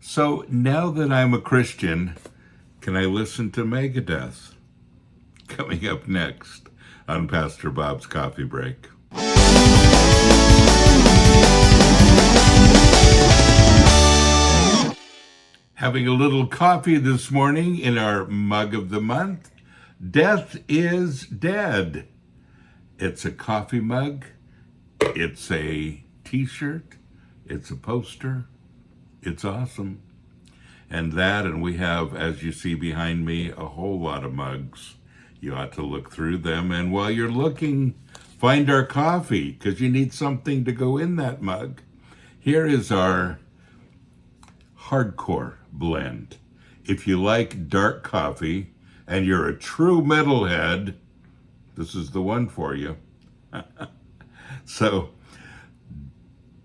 So now that I'm a Christian, can I listen to Megadeth? Coming up next on Pastor Bob's Coffee Break. Having a little coffee this morning in our mug of the month. Death is dead. It's a coffee mug. It's a t-shirt. It's a poster. It's awesome. And we have, as you see behind me, a whole lot of mugs. You ought to look through them. And while you're looking, find our coffee, because you need something to go in that mug. Here is our hardcore blend. If you like dark coffee and you're a true metalhead, this is the one for you. So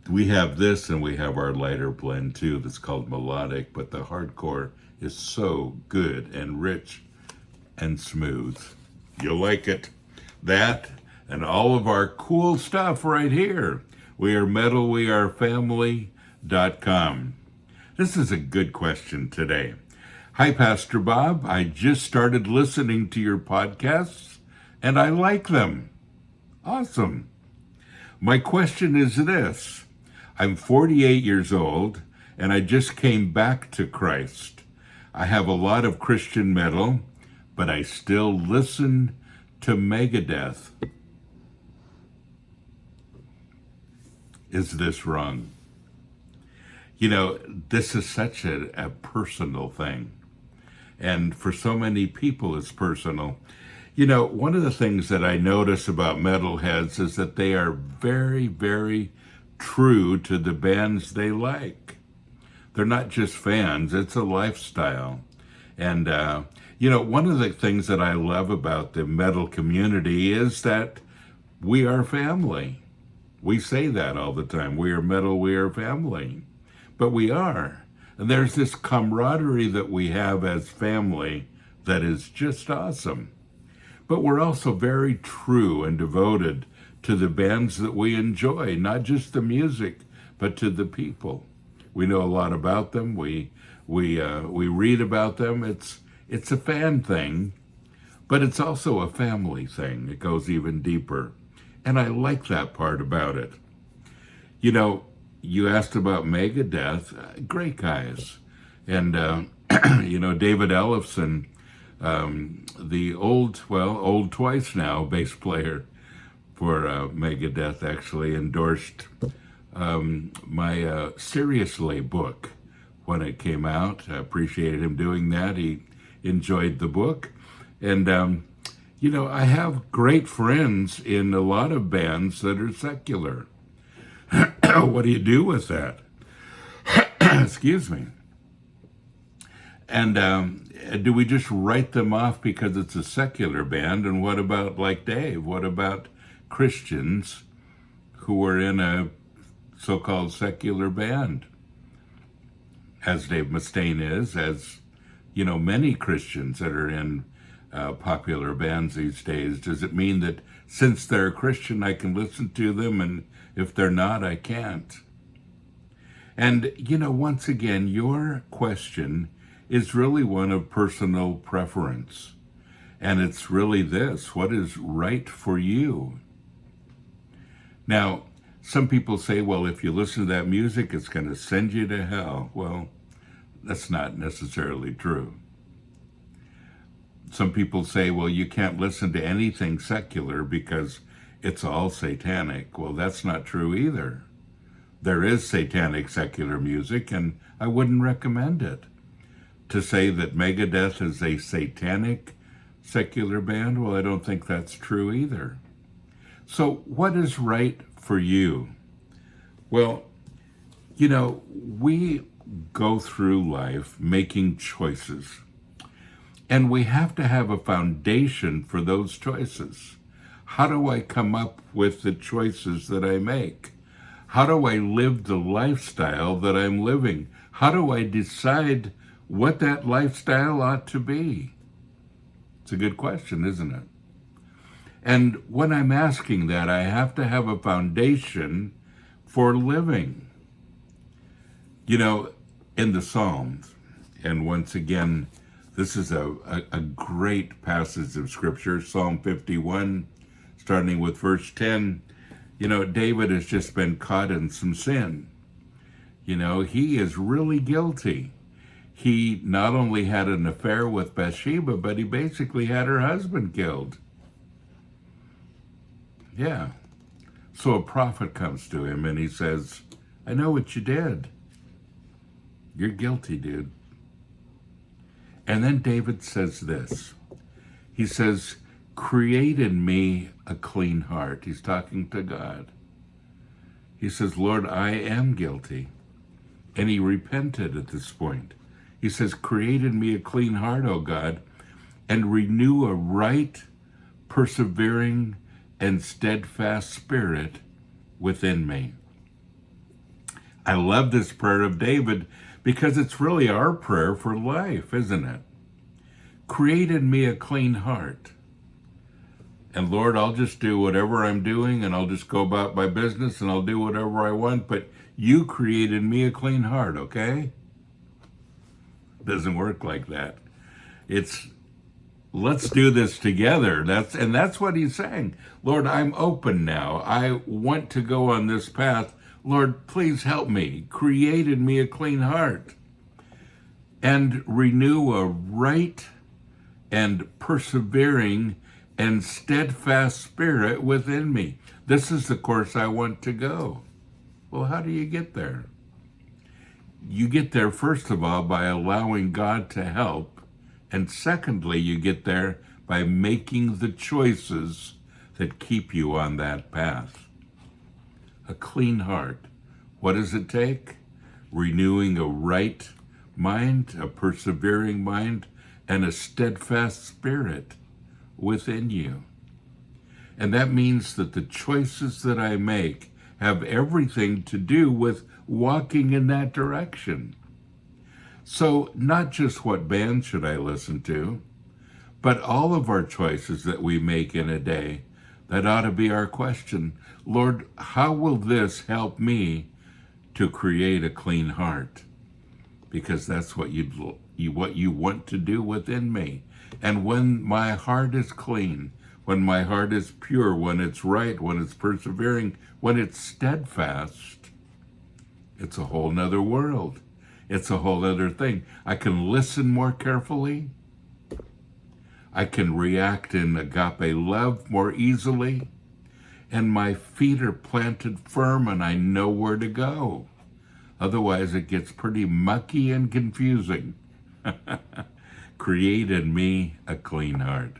we have this, and we have our lighter blend too that's called melodic, but the hardcore is so good and rich and smooth. You'll like it. That and all of our cool stuff right here. We are metalwearefamily.com. This is a good question today. Hi, Pastor Bob. I just started listening to your podcasts, and I like them. Awesome. My question is this. I'm 48 years old, and I just came back to Christ. I have a lot of Christian metal, but I still listen to Megadeth. Is this wrong? You know, this is such a personal thing. And for so many people, it's personal. You know, one of the things that I notice about metalheads is that they are very, very true to the bands they like. They're not just fans, it's a lifestyle. And, you know, one of the things that I love about the metal community is that we are family. We say that all the time. We are metal, we are family. But we are. And there's this camaraderie that we have as family that is just awesome. But we're also very true and devoted to the bands that we enjoy, not just the music, but to the people. We know a lot about them. We read about them. It's a fan thing, but it's also a family thing. It goes even deeper. And I like that part about it. You know, you asked about Megadeth, great guys. And, you know, David Ellefson, the old twice now bass player for Megadeth, actually endorsed my Seriously book when it came out. I appreciated him doing that. He enjoyed the book. And, you know, I have great friends in a lot of bands that are secular. What do you do with that? Excuse me. And do we just write them off because it's a secular band? And what about, like Dave, what about Christians who are in a so-called secular band? As Dave Mustaine is, as, you know, many Christians that are in popular bands these days. Does it mean that since they're a Christian, I can listen to them, and if they're not, I can't? And, you know, once again, your question is really one of personal preference. And it's really this: what is right for you? Now, some people say, well, if you listen to that music, it's going to send you to hell. Well, that's not necessarily true. Some people say, well, you can't listen to anything secular because it's all satanic. Well, that's not true either. There is satanic secular music, and I wouldn't recommend it. To say that Megadeth is a satanic secular band, well, I don't think that's true either. So what is right for you? Well, you know, we go through life making choices. And we have to have a foundation for those choices. How do I come up with the choices that I make? How do I live the lifestyle that I'm living? How do I decide what that lifestyle ought to be? It's a good question, isn't it? And when I'm asking that, I have to have a foundation for living. You know, in the Psalms. And once again, this is a great passage of Scripture, Psalm 51, starting with verse 10. You know, David has just been caught in some sin. You know, he is really guilty. He not only had an affair with Bathsheba, but he basically had her husband killed. Yeah. So a prophet comes to him and he says, I know what you did. You're guilty, dude. And then David says this. He says, create in me a clean heart. He's talking to God. He says, Lord, I am guilty. And he repented at this point. He says, create in me a clean heart, O God, and renew a right, persevering, and steadfast spirit within me. I love this prayer of David because it's really our prayer for life, isn't it? Create in me a clean heart. And Lord, I'll just do whatever I'm doing and I'll just go about my business and I'll do whatever I want, but you created me a clean heart, okay? Doesn't work like that. It's let's do this together. That's what he's saying. Lord, I'm open now. I want to go on this path. Lord, please help me. Create in me a clean heart and renew a right and persevering and steadfast spirit within me. This is the course I want to go. Well, how do you get there? You get there, first of all, by allowing God to help. And secondly, you get there by making the choices that keep you on that path. A clean heart. What does it take? Renewing a right mind, a persevering mind, and a steadfast spirit within you. And that means that the choices that I make have everything to do with walking in that direction. So not just what band should I listen to, but all of our choices that we make in a day, that ought to be our question. Lord, how will this help me to create a clean heart? Because that's what you want to do within me. And when my heart is clean, when my heart is pure, when it's right, when it's persevering, when it's steadfast, it's a whole nother world. It's a whole other thing. I can listen more carefully. I can react in agape love more easily. And my feet are planted firm and I know where to go. Otherwise, it gets pretty mucky and confusing. Create in me a clean heart.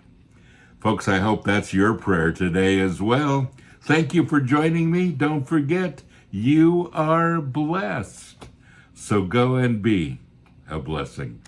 Folks, I hope that's your prayer today as well. Thank you for joining me. Don't forget, you are blessed. So go and be a blessing.